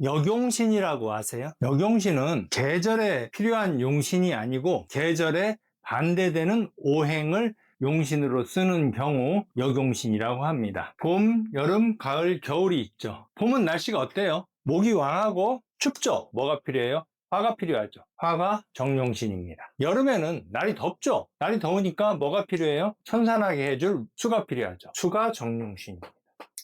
역용신이라고 아세요? 역용신은 계절에 필요한 용신이 아니고 계절에 반대되는 오행을 용신으로 쓰는 경우 역용신이라고 합니다. 봄, 여름, 가을, 겨울이 있죠. 봄은 날씨가 어때요? 목이 왕하고 춥죠? 뭐가 필요해요? 화가 필요하죠. 화가 정용신입니다. 여름에는 날이 덥죠? 날이 더우니까 뭐가 필요해요? 선선하게 해줄 수가 필요하죠. 수가 정용신입니다.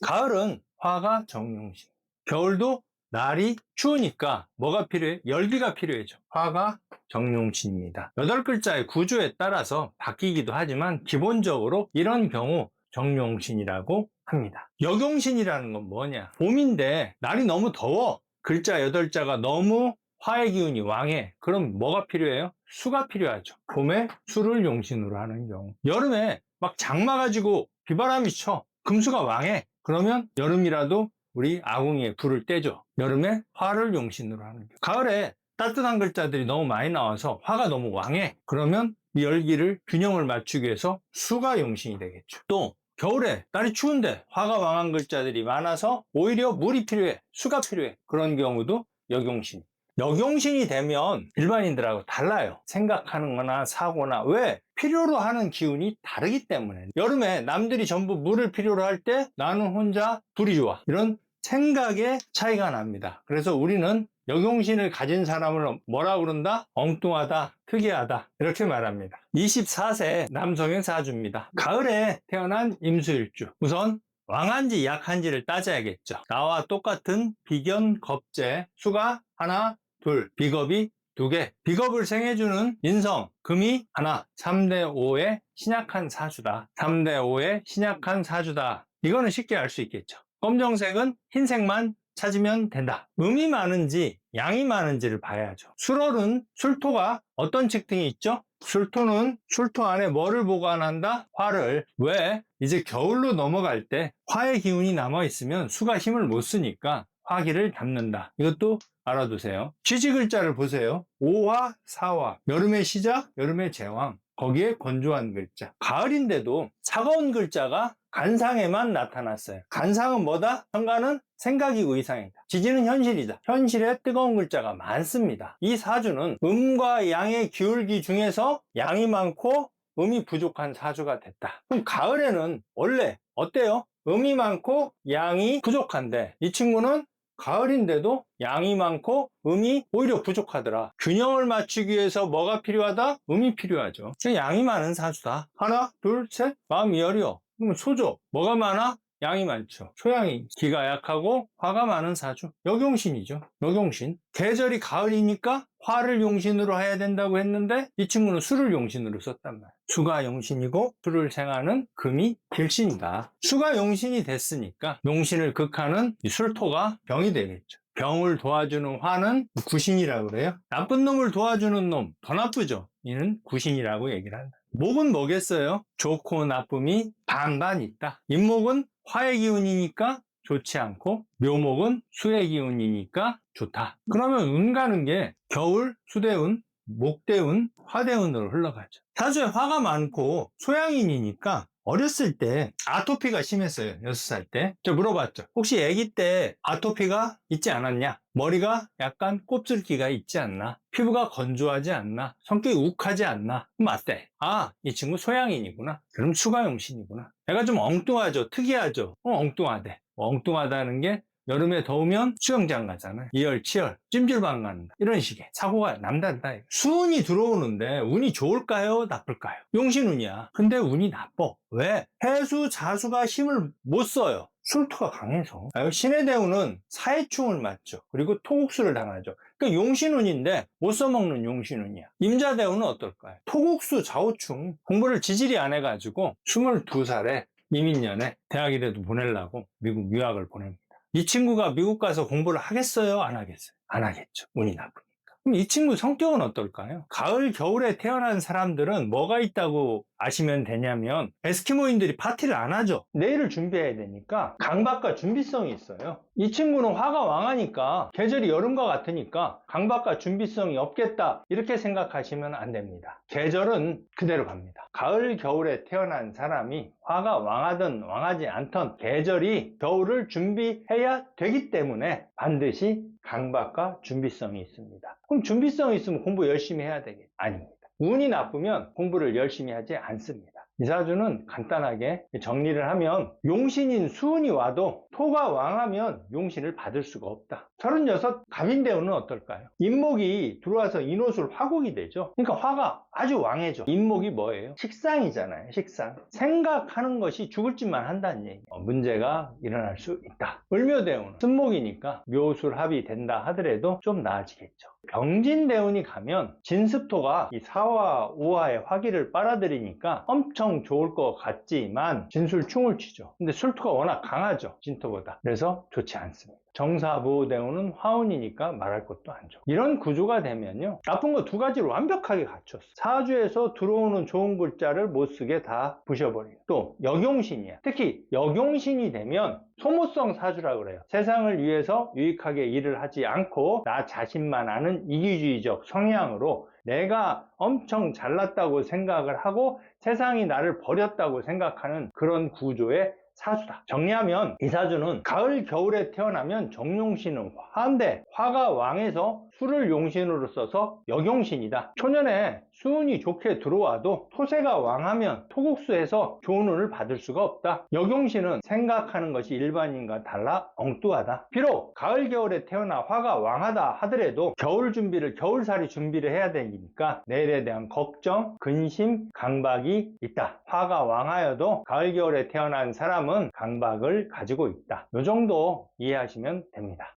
가을은 화가 정용신. 겨울도 날이 추우니까 뭐가 필요해? 열기가 필요해져. 화가 정용신입니다. 8글자의 구조에 따라서 바뀌기도 하지만 기본적으로 이런 경우 정용신이라고 합니다. 역용신이라는 건 뭐냐? 봄인데 날이 너무 더워. 글자 8자가 너무 화의 기운이 왕해. 그럼 뭐가 필요해요? 수가 필요하죠. 봄에 수를 용신으로 하는 경우. 여름에 막 장마 가지고 비바람이 쳐. 금수가 왕해. 그러면 여름이라도 우리 아궁이에 불을 떼죠. 여름에 화를 용신으로 하는 경우. 가을에 따뜻한 글자들이 너무 많이 나와서 화가 너무 왕해. 그러면 이 열기를 균형을 맞추기 위해서 수가 용신이 되겠죠. 또 겨울에 날이 추운데 화가 왕한 글자들이 많아서 오히려 물이 필요해. 수가 필요해. 그런 경우도 역용신. 역용신이 되면 일반인들하고 달라요. 생각하는 거나 사고나. 왜? 필요로 하는 기운이 다르기 때문에. 여름에 남들이 전부 물을 필요로 할 때 나는 혼자 불이 좋아. 이런 생각의 차이가 납니다. 그래서 우리는 역용신을 가진 사람을 뭐라 그런다? 엉뚱하다, 특이하다 이렇게 말합니다. 24세 남성의 사주입니다. 가을에 태어난 임수일주. 우선 왕한지 약한지를 따져야겠죠. 나와 똑같은 비견 겁재, 수가 하나, 둘, 비겁이 2개. 비겁을 생해주는 인성, 금이 하나, 3대 5의 신약한 사주다. 3대 5의 신약한 사주다. 이거는 쉽게 알 수 있겠죠. 검정색은 흰색만 찾으면 된다. 음이 많은지 양이 많은지를 봐야죠. 술월은 술토가 어떤 측등이 있죠? 술토는 술토 안에 뭐를 보관한다? 화를. 왜? 이제 겨울로 넘어갈 때 화의 기운이 남아있으면 수가 힘을 못 쓰니까 화기를 담는다. 이것도 알아두세요. 쥐지 글자를 보세요. 5화, 4화. 여름의 시작, 여름의 제왕. 거기에 건조한 글자. 가을인데도 차가운 글자가 간상에만 나타났어요. 간상은 뭐다? 현관은 생각이고 이상이다. 지지는 현실이다. 현실에 뜨거운 글자가 많습니다. 이 사주는 음과 양의 기울기 중에서 양이 많고 음이 부족한 사주가 됐다. 그럼 가을에는 원래 어때요? 음이 많고 양이 부족한데 이 친구는 가을인데도 양이 많고 음이 오히려 부족하더라. 균형을 맞추기 위해서 뭐가 필요하다? 음이 필요하죠. 양이 많은 사주다. 하나, 둘, 셋. 마음이 여려. 그럼 소죠. 뭐가 많아? 양이 많죠. 소양이 기가 약하고 화가 많은 사주. 역용신이죠. 역용신. 계절이 가을이니까 화를 용신으로 해야 된다고 했는데 이 친구는 수를 용신으로 썼단 말이에요. 수가 용신이고 수를 생하는 금이 길신이다. 수가 용신이 됐으니까 용신을 극하는 이 술토가 병이 되겠죠. 병을 도와주는 화는 구신이라고 그래요. 나쁜 놈을 도와주는 놈, 더 나쁘죠. 이는 구신이라고 얘기를 한다. 목은 뭐겠어요? 좋고 나쁨이 반반 있다. 임목은 화의 기운이니까 좋지 않고 묘목은 수의 기운이니까 좋다. 그러면 운 가는 게 겨울 수대운, 목대운, 화대운으로 흘러가죠. 사주에 화가 많고 소양인이니까 어렸을 때 아토피가 심했어요. 6살 때. 저 물어봤죠. 혹시 아기 때 아토피가 있지 않았냐? 머리가 약간 곱슬기가 있지 않나? 피부가 건조하지 않나? 성격이 욱하지 않나? 맞대. 아, 이 친구 소양인이구나. 그럼 수가용신이구나. 애가 좀 엉뚱하죠. 특이하죠. 엉뚱하대. 엉뚱하다는 게 여름에 더우면 수영장 가잖아요. 이열, 치열, 찜질방 간다. 이런 식의 사고가 남다르다. 수운이 들어오는데 운이 좋을까요? 나쁠까요? 용신운이야. 근데 운이 나빠. 왜? 해수, 자수가 힘을 못 써요. 술토가 강해서. 신의 대운은 사해충을 맞죠. 그리고 토국수를 당하죠. 그러니까 용신운인데 못 써먹는 용신운이야. 임자대운은 어떨까요? 토국수, 좌우충. 공부를 지질이 안 해가지고 22살에 이민년에 대학이라도 보내려고 미국 유학을 보냅니다. 이 친구가 미국 가서 공부를 하겠어요? 안 하겠어요? 안 하겠죠. 운이 나쁘니까. 그럼 이 친구 성격은 어떨까요? 가을, 겨울에 태어난 사람들은 뭐가 있다고 아시면 되냐면 에스키모인들이 파티를 안 하죠. 내일을 준비해야 되니까 강박과 준비성이 있어요. 이 친구는 화가 왕하니까 계절이 여름과 같으니까 강박과 준비성이 없겠다 이렇게 생각하시면 안 됩니다. 계절은 그대로 갑니다. 가을, 겨울에 태어난 사람이 화가 왕하든 왕하지 않던 계절이 겨울을 준비해야 되기 때문에 반드시 강박과 준비성이 있습니다. 그럼 준비성이 있으면 공부 열심히 해야 되겠죠? 아닙니다. 운이 나쁘면 공부를 열심히 하지 않습니다. 이사주는 간단하게 정리를 하면 용신인 수운이 와도 토가 왕하면 용신을 받을 수가 없다. 36 갑인대운은 어떨까요? 인목이 들어와서 인호술 화국이 되죠. 그러니까 화가 아주 왕해져. 인목이 뭐예요? 식상이잖아요. 식상. 생각하는 것이 죽을 짓만 한다는 얘기. 문제가 일어날 수 있다. 을묘대운은 쓴목이니까 묘술 합이 된다 하더라도 좀 나아지겠죠. 병진대운이 가면 진습토가 이 사화 오화의 화기를 빨아들이니까 엄청 좋을 것 같지만 진술충을 치죠. 근데 술토가 워낙 강하죠, 진토보다. 그래서 좋지 않습니다. 정사부호대운은 화운이니까 말할 것도 안 좋고. 이런 구조가 되면요, 나쁜 거 두 가지를 완벽하게 갖췄어. 사주에서 들어오는 좋은 글자를 못 쓰게 다 부셔버려요. 또 역용신이야. 특히 역용신이 되면 소모성 사주라고 그래요. 세상을 위해서 유익하게 일을 하지 않고 나 자신만 아는 이기주의적 성향으로 내가 엄청 잘났다고 생각을 하고 세상이 나를 버렸다고 생각하는 그런 구조의 사주다. 정리하면 이 사주는 가을 겨울에 태어나면 정용신은 화인데 화가 왕에서 수를 용신으로 써서 역용신이다. 초년에 수운이 좋게 들어와도 토세가 왕하면 토국수에서 좋은 운을 받을 수가 없다. 역용신은 생각하는 것이 일반인과 달라 엉뚱하다. 비록 가을 겨울에 태어나 화가 왕하다 하더라도 겨울살이 준비를 해야 되니까 내일에 대한 걱정, 근심, 강박이 있다. 화가 왕하여도 가을 겨울에 태어난 사람은 강박을 가지고 있다. 이 정도 이해하시면 됩니다.